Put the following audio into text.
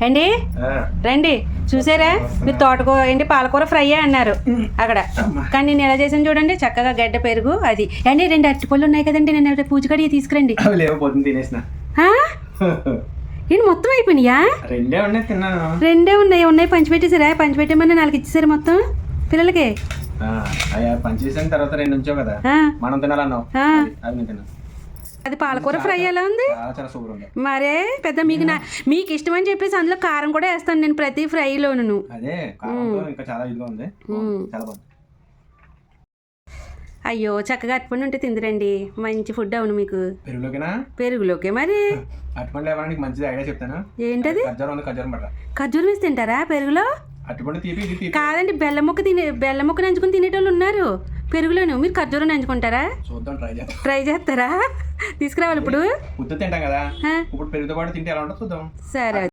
ఏండి రండి చూసారా మీరు తోటకూర ఏంటి పాలకూర ఫ్రై అన్నారు అక్కడ, కానీ నేను ఎలా చేసాను చూడండి, చక్కగా గడ్డ పెరుగు అది. అండి 2 అరటిపళ్ళు ఉన్నాయి కదండి, నేను పూజకడికి తీసుకురండి. ఏంటి మొత్తం అయిపోయినాయా? 2 ఉన్నాయి పంచిపెట్టేసారా? పంచిపెట్టేమని 4 ఇచ్చేసారు మొత్తం పిల్లలకి. పంచేసిన తర్వాత 2 ఉంచావు కదా, మనం తినాలన్నావు. అది పాలకూర ఫ్రై ఎలా ఉంది? మరే పెద్ద మీకు ఇష్టం అని చెప్పేసి అందులో కారం కూడా వేస్తాను నేను ప్రతి ఫ్రైలోను. అయ్యో చక్కగా అట్టుపండు ఉంటే తిందిరండి, మంచి ఫుడ్. అవును మీకు పెరుగులోకే మరి ఏంటది? ఖర్జూరం వేసి తింటారా పెరుగులో? కాదండి, బెల్లం ముక్క నంచుకుని తినేటోళ్ళు ఉన్నారు పెరుగులోను. మీరు ఖర్జూరం నంచుకుంటారా? ట్రై చేస్తారా? తీసుకురావాలి ఇప్పుడు. తింటాం కదా, ఇప్పుడు పెరుగుతో పాటు తింటే ఎలా ఉంటుందో చూద్దాం. సరే.